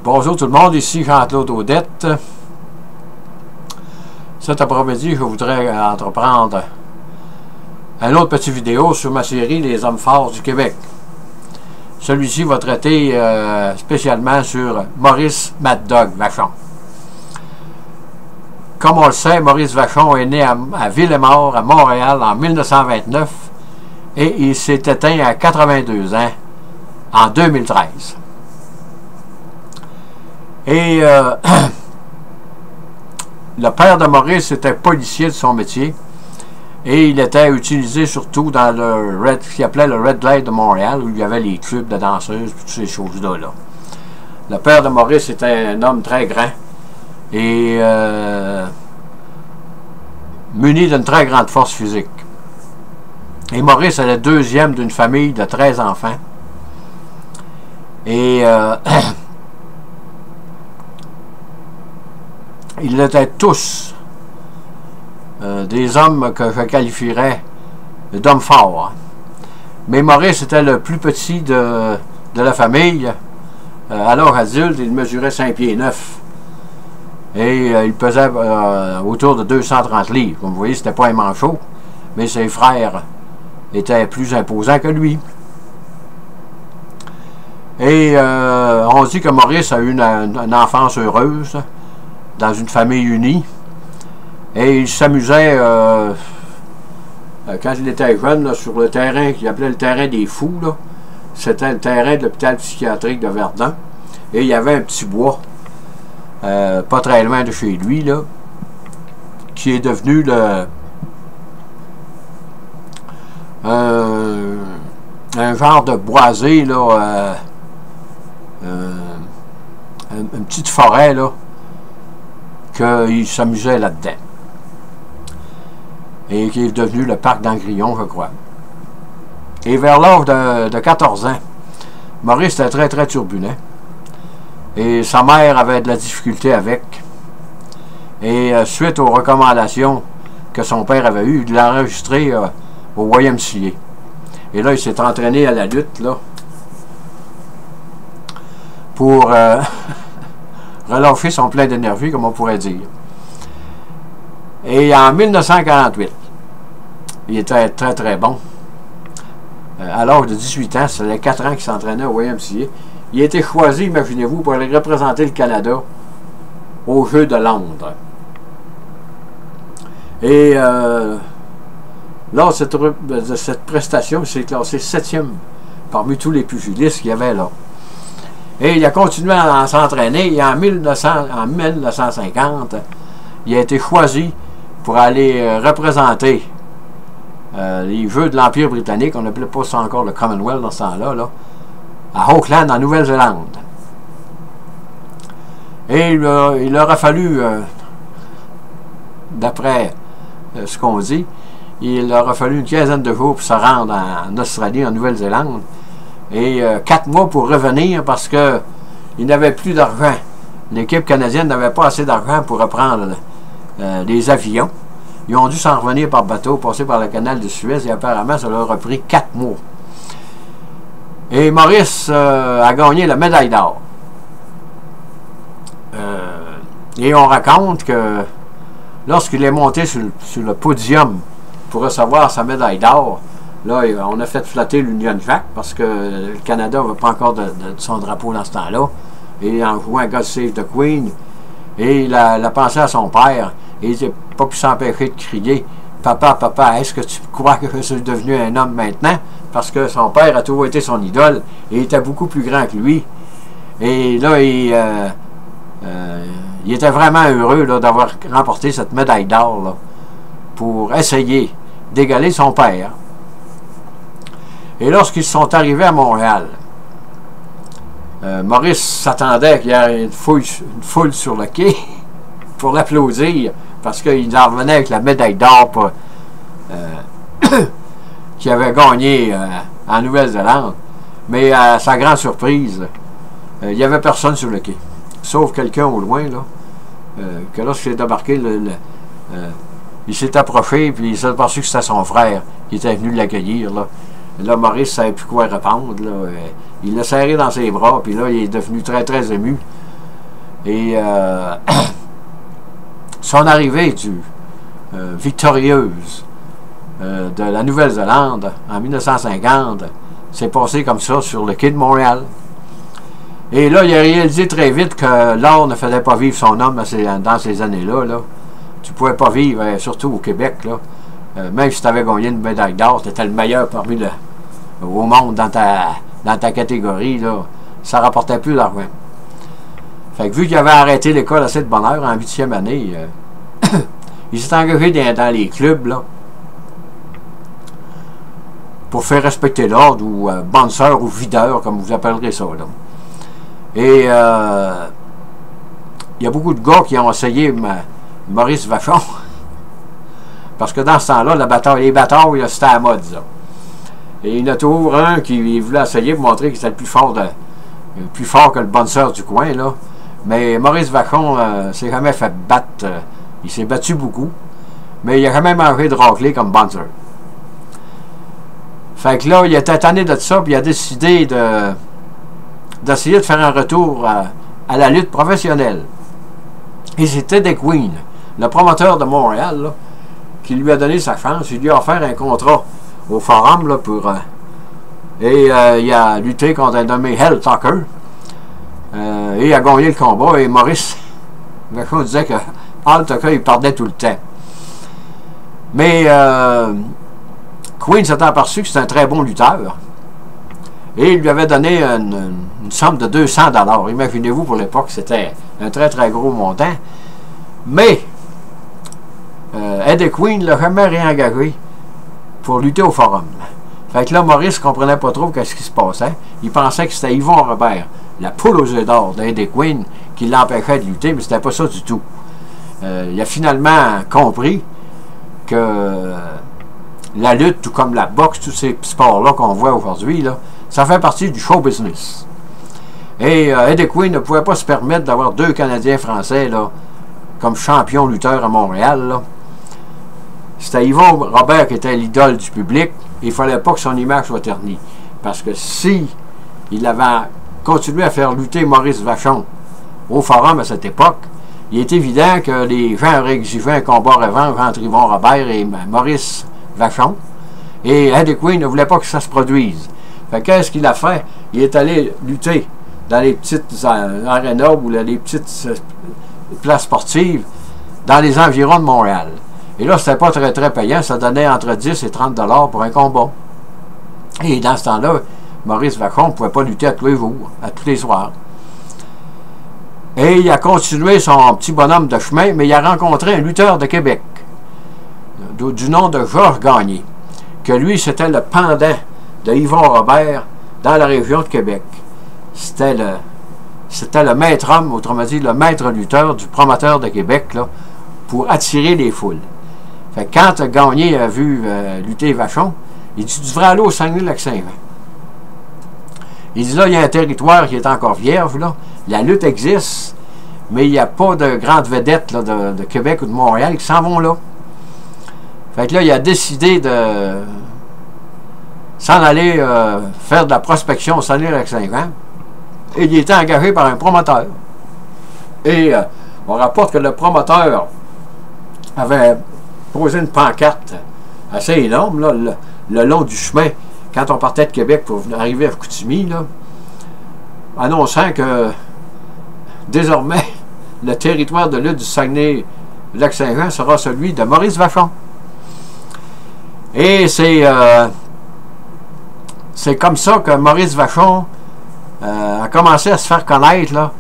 Bonjour tout le monde, ici Jean-Claude Audette. Cet après-midi, je voudrais entreprendre un autre petit vidéo sur ma série Les hommes forts du Québec. Celui-ci va traiter spécialement sur Maurice Mad Dog Vachon. Comme on le sait, Maurice Vachon est né à Villemort, à Montréal, en 1929 et il s'est éteint à 82 ans en 2013. Et le père de Maurice était policier de son métier et il était utilisé surtout dans ce qu'il appelait le Red Light de Montréal, où il y avait les clubs de danseuses et toutes ces choses-là. Le père de Maurice était un homme très grand et muni d'une très grande force physique. Et Maurice est le deuxième d'une famille de 13 enfants. Et ils étaient tous des hommes que je qualifierais d'hommes forts. Mais Maurice était le plus petit de la famille. À l'âge adulte, il mesurait 5 pieds 9. Et il pesait autour de 230 livres. Comme vous voyez, c'était pas un manchot, mais ses frères étaient plus imposants que lui. Et on dit que Maurice a eu une enfance heureuse, dans une famille unie. Et il s'amusait, quand il était jeune, là, sur le terrain qu'il appelait le terrain des fous. C'était le terrain de l'hôpital psychiatrique de Verdun. Et il y avait un petit bois, pas très loin de chez lui, là, qui est devenu un genre de boisé, là, une petite forêt, là, qu'il s'amusait là-dedans. Et qui est devenu le parc d'Angrillon, je crois. Et vers l'âge de 14 ans, Maurice était très, très turbulent. Et sa mère avait de la difficulté avec. Et suite aux recommandations que son père avait eues, il l'a enregistré au YMCA. Et là, il s'est entraîné à la lutte, là, pour relâcher son plein d'énergie, comme on pourrait dire. Et en 1948, il était très très bon. À l'âge de 18 ans, ça faisait 4 ans qu'il s'entraînait au YMCA. Il a été choisi, imaginez-vous, pour aller représenter le Canada aux Jeux de Londres. Et lors de cette prestation, il s'est classé 7e parmi tous les pugilistes qu'il y avait là. Et il a continué à s'entraîner et en 1950, il a été choisi pour aller représenter les Jeux de l'Empire britannique. On n'appelait pas ça encore le Commonwealth dans ce temps-là, là, à Auckland, en Nouvelle-Zélande. Et il aura fallu, d'après ce qu'on dit, il aura fallu une quinzaine de jours pour se rendre en Australie, en Nouvelle-Zélande, et 4 mois pour revenir parce que il n'avait plus d'argent. L'équipe canadienne n'avait pas assez d'argent pour reprendre les avions. Ils ont dû s'en revenir par bateau, passer par le canal de Suez, et apparemment ça leur a pris 4 mois. Et Maurice a gagné la médaille d'or. Et on raconte que lorsqu'il est monté sur le podium pour recevoir sa médaille d'or, là, on a fait flotter l'Union Jack parce que le Canada n'avait pas encore de son drapeau dans ce temps-là. Et en jouant God Save the Queen, et il a pensé à son père, et il n'a pas pu s'empêcher de crier « Papa, papa, est-ce que tu crois que je suis devenu un homme maintenant? » Parce que son père a toujours été son idole, et il était beaucoup plus grand que lui. Et là, il était vraiment heureux d'avoir remporté cette médaille d'or pour essayer d'égaler son père. Et lorsqu'ils sont arrivés à Montréal, Maurice s'attendait qu'il y ait une foule sur le quai pour l'applaudir, parce qu'il en revenait avec la médaille d'or qu'il avait gagnée en Nouvelle-Zélande. Mais à sa grande surprise, il n'y avait personne sur le quai, sauf quelqu'un au loin, là, que lorsqu'il est débarqué, il s'est approché, puis il s'est aperçu que c'était son frère qui était venu l'accueillir. Là, Maurice ne savait plus quoi répondre. Là. Il l'a serré dans ses bras, puis là, il est devenu très, très ému. Et son arrivée victorieuse de la Nouvelle-Zélande en 1950 s'est passée comme ça sur le quai de Montréal. Et là, il a réalisé très vite que l'or ne faisait pas vivre son homme dans ces années-là. Là. Tu ne pouvais pas vivre, surtout au Québec. Là. Même si tu avais gagné une médaille d'or, tu étais le meilleur au monde dans ta catégorie. Là, ça rapportait plus d'argent. Fait que vu qu'il avait arrêté l'école assez de bonne heure en 8e année, il s'est engagé dans les clubs là, pour faire respecter l'ordre, ou bouncer ou videur, comme vous appellerez ça. Là. Et il y a beaucoup de gars qui ont essayé Maurice Vachon. Parce que dans ce temps-là, les batailles, c'était à la mode. Ça. Et il y en a toujours un qui voulait essayer pour montrer qu'il était le plus fort que le bouncer du coin. Là. Mais Maurice Vachon s'est jamais fait battre. Il s'est battu beaucoup. Mais il n'a jamais mangé de raclée comme bouncer. Fait que là, il était tanné de ça, puis il a décidé d'essayer de faire un retour à la lutte professionnelle. Et c'était Eddie Queen, le promoteur de Montréal, là, qui lui a donné sa chance. Il lui a offert un contrat au Forum là, et il a lutté contre un nommé Hell Tucker. Et il a gagné le combat. Et Maurice Vachon disait que Hell Tucker, il perdait tout le temps. Mais Queen s'était aperçu que c'était un très bon lutteur. Et il lui avait donné une somme de 200 $. Imaginez-vous, pour l'époque, c'était un très très gros montant. Mais Eddie Queen ne l'a jamais réengagé pour lutter au Forum. Fait que là, Maurice ne comprenait pas trop ce qui se passait. Il pensait que c'était Yvon Robert, la poule aux œufs d'or d'Eddie Queen, qui l'empêchait de lutter, mais c'était pas ça du tout. Il a finalement compris que la lutte, tout comme la boxe, tous ces sports-là qu'on voit aujourd'hui, là, ça fait partie du show business. Et Eddie Queen ne pouvait pas se permettre d'avoir 2 Canadiens français là, comme champion lutteur à Montréal. C'était Yvon Robert qui était l'idole du public. Et il ne fallait pas que son image soit ternie. Parce que si il avait continué à faire lutter Maurice Vachon au Forum à cette époque, il est évident que les gens auraient exigé un combat revanche entre Yvon Robert et Maurice Vachon. Et Eddie Queen ne voulait pas que ça se produise. Fait qu'est-ce qu'il a fait? Il est allé lutter dans les petites arénas ou les petites places sportives dans les environs de Montréal. Et là, c'était pas très très payant. Ça donnait entre 10 et 30 $ pour un combat. Et dans ce temps-là, Maurice Vachon ne pouvait pas lutter à tous les jours, à tous les soirs. Et il a continué son petit bonhomme de chemin, mais il a rencontré un lutteur de Québec, du nom de Georges Gagné, que lui, c'était le pendant de Yvon Robert dans la région de Québec. C'était le maître homme, autrement dit, le maître lutteur du promoteur de Québec, là, pour attirer les foules. Fait que quand Gagné a vu lutter Vachon, il dit, tu devrais aller au Saguenay-Lac-Saint-Jean. Il dit, là, il y a un territoire qui est encore vierge, là. La lutte existe, mais il n'y a pas de grandes vedettes là, de Québec ou de Montréal qui s'en vont là. Fait que là, il a décidé de s'en aller faire de la prospection au Saguenay-Lac-Saint-Jean. Et il était engagé par un promoteur. Et on rapporte que le promoteur avait posé une pancarte assez énorme, là, le long du chemin, quand on partait de Québec pour arriver à Chicoutimi, là, annonçant que désormais, le territoire de lutte du Saguenay-Lac-Saint-Jean sera celui de Maurice Vachon. Et c'est comme ça que Maurice Vachon a commencé à se faire connaître là,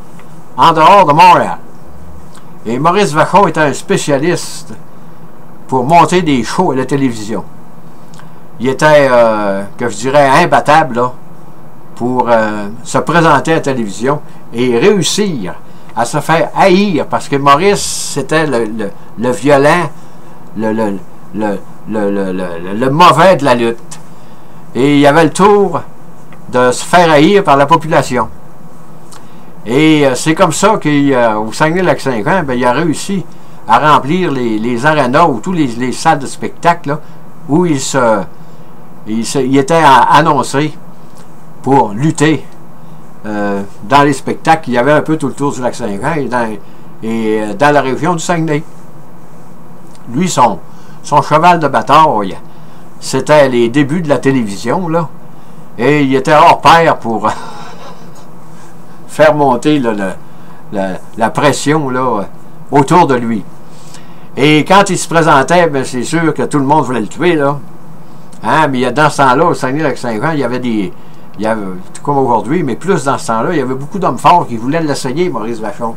en dehors de Montréal. Et Maurice Vachon était un spécialiste pour monter des shows à la télévision. Il était, que je dirais, imbattable là, pour se présenter à la télévision et réussir à se faire haïr, parce que Maurice, c'était le violent, le mauvais de la lutte. Et il avait le tour de se faire haïr par la population. Et c'est comme ça qu'au Saguenay-Lac-Saint-Jean, il a réussi à remplir les arénas ou toutes les salles de spectacle là, où il était annoncé pour lutter dans les spectacles qu'il y avait un peu tout le tour du lac Saint-Jean et dans la région du Saguenay. Lui, son cheval de bataille, c'était les débuts de la télévision, là. Et il était hors pair pour faire monter là, la pression là, autour de lui. Et quand il se présentait, ben, c'est sûr que tout le monde voulait le tuer, là. Hein? Mais dans ce temps-là, au Saguenay-Lac-Saint-Jean, il y avait tout comme aujourd'hui, mais plus dans ce temps-là, il y avait beaucoup d'hommes forts qui voulaient l'essayer, Maurice Vachon.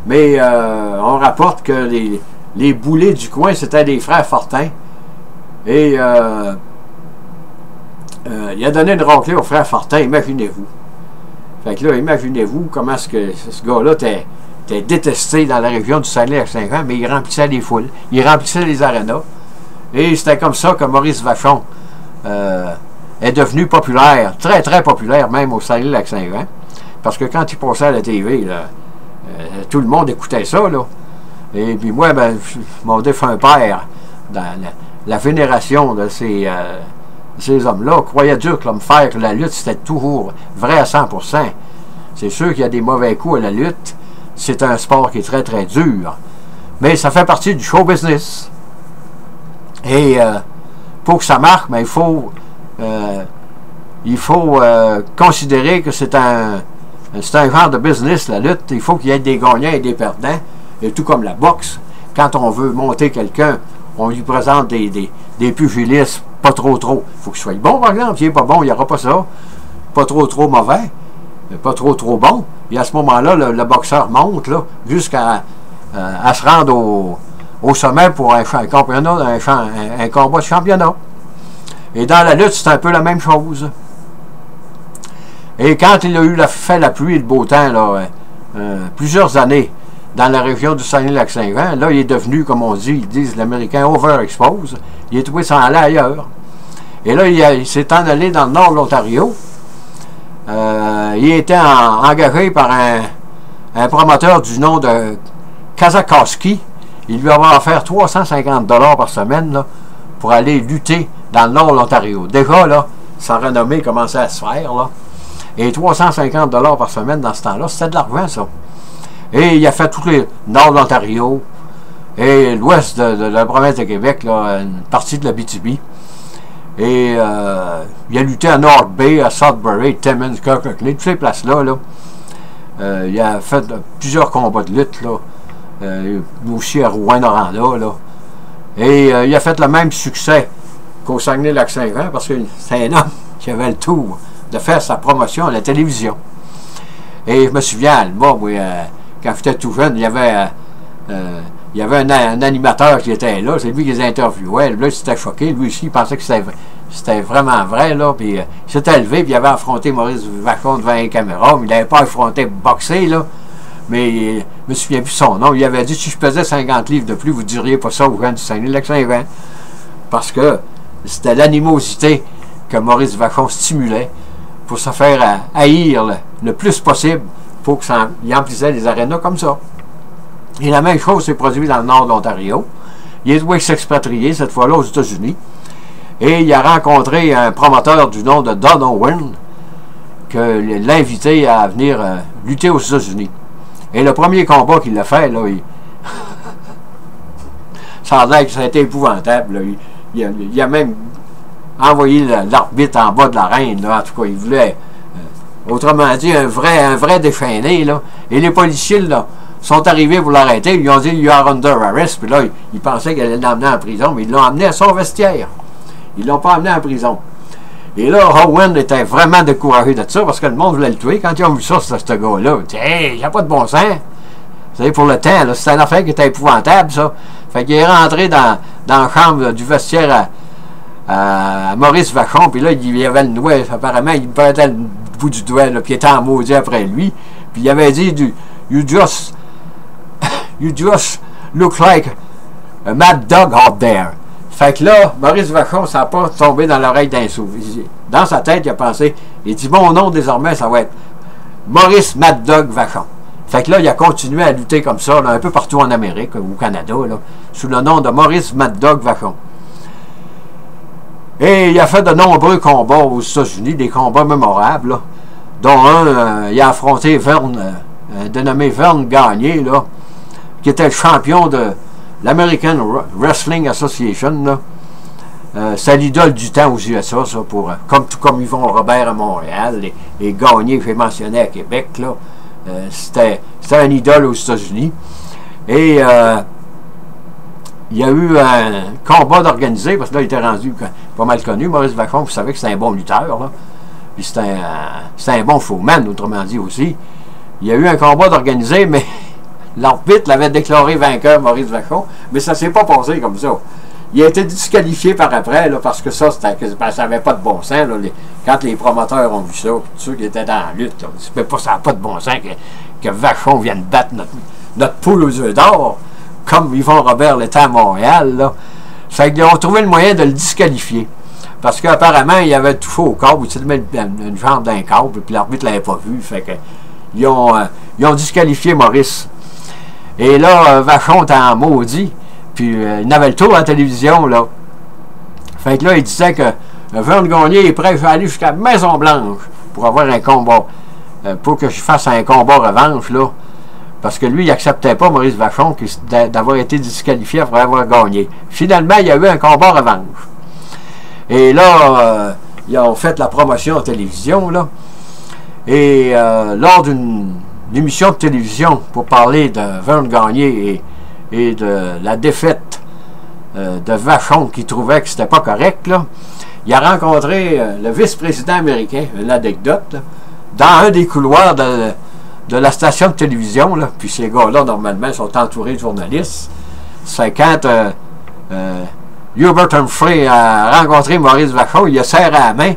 Mais on rapporte que les boulets du coin, c'était des frères Fortin. Et il a donné une raclée aux frères Fortin, imaginez-vous. Fait que là, imaginez-vous comment est-ce que ce gars-là était détesté dans la région du Saguenay-Lac-Saint-Jean, mais il remplissait les foules, il remplissait les arénas. Et c'était comme ça que Maurice Vachon est devenu populaire, très très populaire même au Saguenay-Lac-Saint-Jean. Parce que quand il passait à la TV, là, tout le monde écoutait ça, là. Et puis moi, ben, mon défunt père, dans la vénération de ces hommes-là, croyait dur que l'homme fer, que la lutte, c'était toujours vrai à 100%. C'est sûr qu'il y a des mauvais coups à la lutte. C'est un sport qui est très, très dur. Mais ça fait partie du show business. Et pour que ça marque, ben, il faut considérer que c'est un genre de business, la lutte. Il faut qu'il y ait des gagnants et des perdants. Et tout comme la boxe, quand on veut monter quelqu'un, on lui présente des pugilistes pas trop. Il faut qu'il soit bon, par exemple. S'il n'est pas bon, il n'y aura pas ça. Pas trop mauvais. Pas trop bon. Et à ce moment-là, le boxeur monte là, jusqu'à se rendre au sommet pour un combat de championnat. Et dans la lutte, c'est un peu la même chose. Et quand il a eu fait la pluie et le beau temps, là, plusieurs années, dans la région du Saguenay-Lac-Saint-Jean, là, il est devenu, comme on dit, ils disent l'Américain, overexpose. Il est trouvé s'en aller ailleurs. Et là, il s'est en allé dans le nord de l'Ontario. Il était engagé par un promoteur du nom de Kazakowski. Il lui avait offert 350 $ par semaine là, pour aller lutter dans le nord de l'Ontario. Déjà, là, sa renommée commençait à se faire. Là. Et 350 $ par semaine dans ce temps-là, c'était de l'argent, ça. Et il a fait tout le nord de l'Ontario et l'ouest de la province de Québec, là, une partie de la BTB. Et il a lutté à North Bay, à Sudbury, Timmins, Kirkcaldy, toutes ces places-là. Là. Il a fait plusieurs combats de lutte, là. Aussi à Rouyn-Noranda. Là. Et il a fait le même succès qu'au Saguenay-Lac-Saint-Jean parce que c'est un homme qui avait le tour de faire sa promotion à la télévision. Et je me souviens, à Alma, moi, quand j'étais tout jeune, il y avait un animateur qui était là, c'est lui qui les interviewait. Là, il s'était choqué. Lui aussi, il pensait que c'était vraiment vrai. Là, puis, il s'était levé, puis il avait affronté Maurice Vachon devant les caméras. Mais il n'avait pas affronté boxer, là. Mais je me souviens plus son nom. Il avait dit, si je pesais 50 livres de plus, vous ne diriez pas ça aux gens du Saguenay-Lac-Saint-Jean. Parce que c'était l'animosité que Maurice Vachon stimulait pour se faire haïr le plus possible pour qu'il emplissait les arénas comme ça. Et la même chose s'est produite dans le nord de l'Ontario. Il est doué s'expatrier, cette fois-là, aux États-Unis. Et il a rencontré un promoteur du nom de Don Owen, que l'a invité à venir lutter aux États-Unis. Et le premier combat qu'il a fait, là, ça a l'air que ça a été épouvantable. Là. Il a même envoyé l'arbitre en bas de l'arène. Là. En tout cas, il voulait, autrement dit, un vrai déchaîné. Là. Et les policiers, là, sont arrivés pour l'arrêter, ils lui ont dit « You are under arrest », puis là, ils pensaient qu'elle allait l'emmener en prison, mais ils l'ont amené à son vestiaire. Ils ne l'ont pas amené en prison. Et là, Owen était vraiment découragé de ça, parce que le monde voulait le tuer. Quand ils ont vu ça, ce gars-là, ils disaient « Hey, il n'y a pas de bon sens ». Vous savez, pour le temps, c'était une affaire qui était épouvantable, ça. Fait qu'il est rentré dans la chambre du vestiaire à Maurice Vachon, puis là, il y avait le doigt, apparemment, il perdait le bout du doigt, là, puis il était en maudit après lui. Puis il avait dit « You just look like a mad dog out there. » Fait que là, Maurice Vachon, ça n'a pas tombé dans l'oreille d'un sourd. Dans sa tête, il a pensé, il dit, mon nom désormais, ça va être Maurice Mad Dog Vachon. Fait que là, il a continué à lutter comme ça, là, un peu partout en Amérique, ou au Canada, là, sous le nom de Maurice Mad Dog Vachon. Et il a fait de nombreux combats aux États-Unis, des combats mémorables, là. dont un, il a affronté Verne, dénommé Verne Gagné, là, qui était le champion de l'American Wrestling Association, là. C'est l'idole du temps aux USA, ça, pour, tout comme Yvon Robert à Montréal, et Gagné, que j'ai mentionné à Québec, là. C'était un idole aux États-Unis. Et il y a eu un combat d'organiser, parce que là, il était rendu pas mal connu. Maurice Vachon, vous savez que c'est un bon lutteur, là. Puis c'est un bon showman, autrement dit aussi. Il y a eu un combat d'organiser, mais l'arbitre l'avait déclaré vainqueur, Maurice Vachon, mais ça s'est pas passé comme ça. Il a été disqualifié par après, là, parce que ça n'avait pas de bon sens. Là, quand les promoteurs ont vu ça, tous ceux qui étaient dans la lutte, là, ça n'a pas de bon sens que Vachon vienne battre notre poule aux œufs d'or, comme Yvon Robert l'était à Montréal. Là. Fait qu'ils ont trouvé le moyen de le disqualifier. Parce qu'apparemment, il avait touché au câble, il mis une jambe d'un câble, puis l'arbitre ne l'avait pas vu. Fait que ils ont disqualifié Maurice. Et là, Vachon était en maudit. Puis il avait le tour à la télévision, là. Fait que là, il disait que Verne Gagné est prêt à aller jusqu'à Maison-Blanche pour avoir un combat. Pour que je fasse un combat revanche, là. Parce que lui, il n'acceptait pas, Maurice Vachon, d'avoir été disqualifié après avoir gagné. Finalement, il y a eu un combat revanche. Et là, ils ont fait la promotion en télévision, là. Et lors d'une émission de télévision pour parler de Verne Gagné et de la défaite de Vachon qui trouvait que c'était pas correct, là, il a rencontré le vice-président américain, une anecdote, là, dans un des couloirs de la station de télévision, là. Puis ces gars-là, normalement, sont entourés de journalistes. C'est quand Hubert Humphrey a rencontré Maurice Vachon, il a serré la main,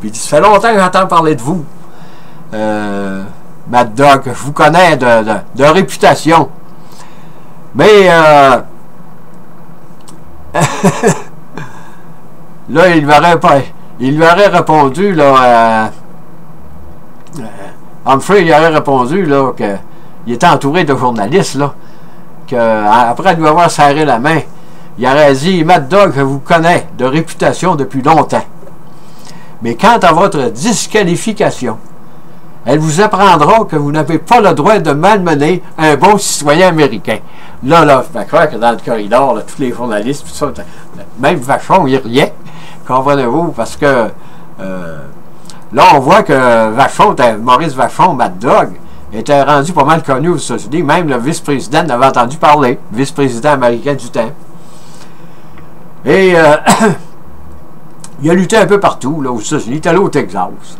puis il dit « Ça fait longtemps que j'entends parler de vous, Mad Dog, je vous connais de réputation. » Mais là, il lui aurait répondu, là, Humphrey, il aurait répondu, là, qu'il était entouré de journalistes, là, qu'après lui avoir serré la main, il aurait dit, Mad Dog, je vous connais de réputation depuis longtemps. Mais quant à votre disqualification, elle vous apprendra que vous n'avez pas le droit de malmener un bon citoyen américain. Là, je crois que dans le corridor, là, tous les journalistes, tout ça, même Vachon, il riait, comprenez-vous, parce que là, on voit que Vachon, Maurice Vachon, Mad Dog, était rendu pas mal connu aux États-Unis. Même le vice-président n'avait entendu parler, vice-président américain du temps. Et il a lutté un peu partout, là, aux États-Unis. Il est allé au Texas.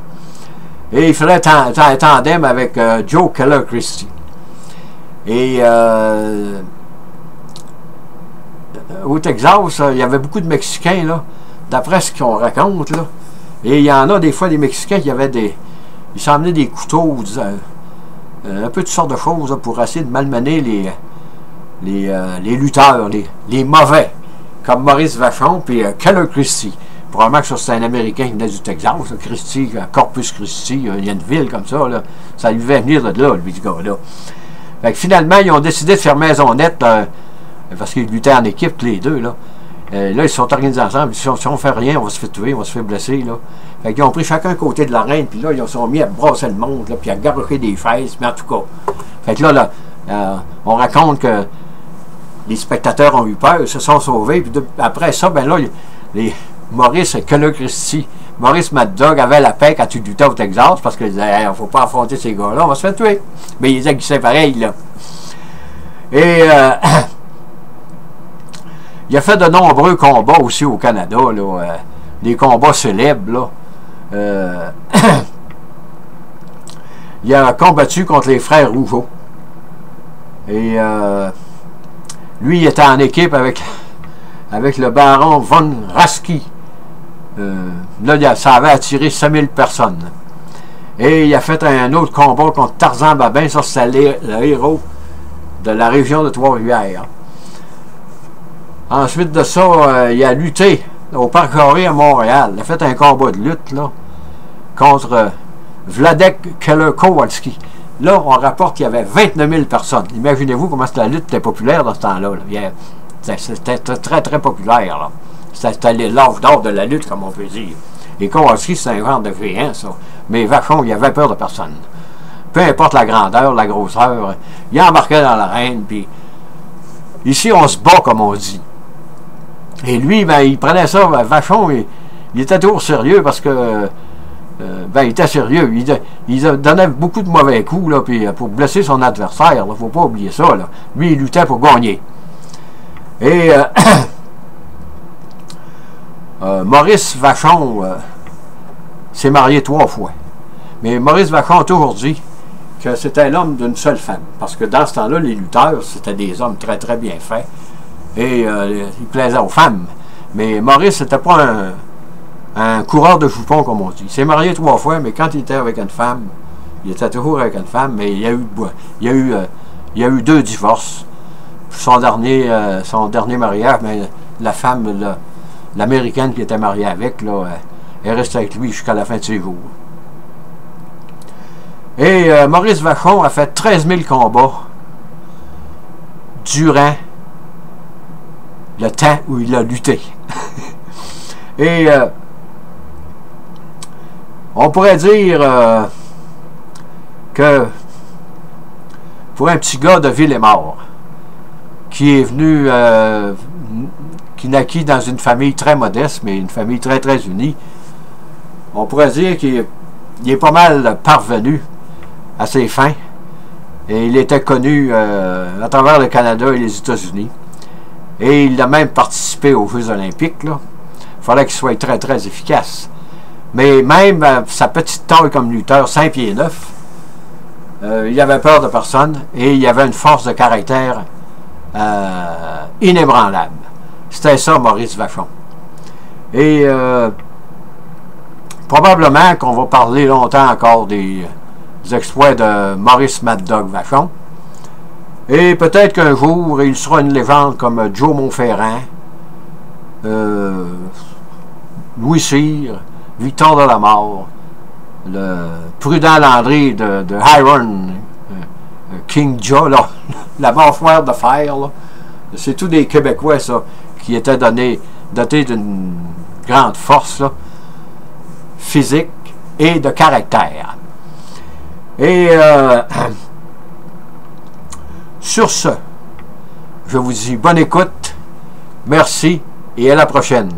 Et il faisait un tandem avec Joe Keller Christie. Et au Texas, il y avait beaucoup de Mexicains, là, d'après ce qu'on raconte, là. Et il y en a des fois des Mexicains qui avaient ils s'emmenaient des couteaux, un peu de sortes de choses, là, pour essayer de malmener les lutteurs, les mauvais, comme Maurice Vachon puis Keller Christie. Probablement que ça, c'est un Américain qui venait du Texas, là, Christie, Corpus Christi, il y a une ville comme ça, là. Ça lui devait venir de là, lui, ce gars-là. Fait que finalement, ils ont décidé de faire maison nette, parce qu'ils luttaient en équipe, les deux, là. Là, ils se sont organisés ensemble. Si on fait rien, on va se faire tuer, on va se faire blesser, là. Fait qu'ils ont pris chacun côté de l'arène, puis là, ils se sont mis à brasser le monde, là, puis à garrocher des fesses, mais en tout cas. Fait que là, on raconte que les spectateurs ont eu peur, ils se sont sauvés, puis après ça, ben là, les Maurice et Keller Christie, Maurice Mad Dog avait la paix quand tu luttais au Texas, parce qu'il disait, hey, il ne faut pas affronter ces gars-là, on va se faire tuer. Mais il disait pareil, là. Et il a fait de nombreux combats aussi au Canada, là, des combats célèbres, là. Il a combattu contre les frères Rougeau. Et lui, il était en équipe avec le baron von Raschke. Là, ça avait attiré 5000 personnes. Et il a fait un autre combat contre Tarzan Babin. Ça, c'était le héros de la région de Trois-Rivières. Ensuite de ça, il a lutté au Parc Carré à Montréal. Il a fait un combat de lutte, là, contre Wladek Keller-Kowalski. Là, on rapporte qu'il y avait 29 000 personnes. Imaginez-vous comment la lutte était populaire dans ce temps-là. C'était très, très populaire, là. C'était l'âge d'or de la lutte, comme on peut dire. Et Kowalski, c'est un genre de géant, ça. Mais Vachon, il avait peur de personne. Peu importe la grandeur, la grosseur, il embarquait dans l'arène, puis ici, on se bat, comme on dit. Et lui, ben, il prenait ça, Vachon, il était toujours sérieux, parce que ben, il était sérieux. Il donnait beaucoup de mauvais coups là, puis, pour blesser son adversaire. Il ne faut pas oublier ça. Là. Lui, il luttait pour gagner. Et Maurice Vachon s'est marié 3 fois. Mais Maurice Vachon a toujours dit que c'était l'homme d'une seule femme. Parce que dans ce temps-là, les lutteurs, c'était des hommes très, très bien faits. Et ils plaisaient aux femmes. Mais Maurice, c'était pas un coureur de jupons, comme on dit. Il s'est marié 3 fois, mais quand il était avec une femme, il était toujours avec une femme, mais il y a eu 2 divorces. Son dernier mariage, mais la femme, l'américaine qui était mariée avec, là, elle restait avec lui jusqu'à la fin de ses jours. Et Maurice Vachon a fait 13 000 combats durant le temps où il a lutté. Et on pourrait dire que pour un petit gars de Ville-et-Mort qui est venu, qui naquit dans une famille très modeste, mais une famille très très unie, on pourrait dire qu'il est pas mal parvenu à ses fins. Et il était connu à travers le Canada et les États-Unis. Et il a même participé aux Jeux olympiques. Là. Il fallait qu'il soit très très efficace. Mais même sa petite taille comme lutteur, 5 pieds 9, il avait peur de personne et il avait une force de caractère inébranlable. C'était ça, Maurice Vachon. Et probablement qu'on va parler longtemps encore des exploits de Maurice Mad Dog Vachon. Et peut-être qu'un jour, il sera une légende comme Joe Montferrand, Louis Cyr, Victor Delamare, le Prudent Landry de Iron, King Joe, là, la mâchoire de fer. C'est tous des Québécois, ça, qui étaient dotés d'une grande force là, physique et de caractère. Et sur ce, je vous dis bonne écoute, merci et à la prochaine.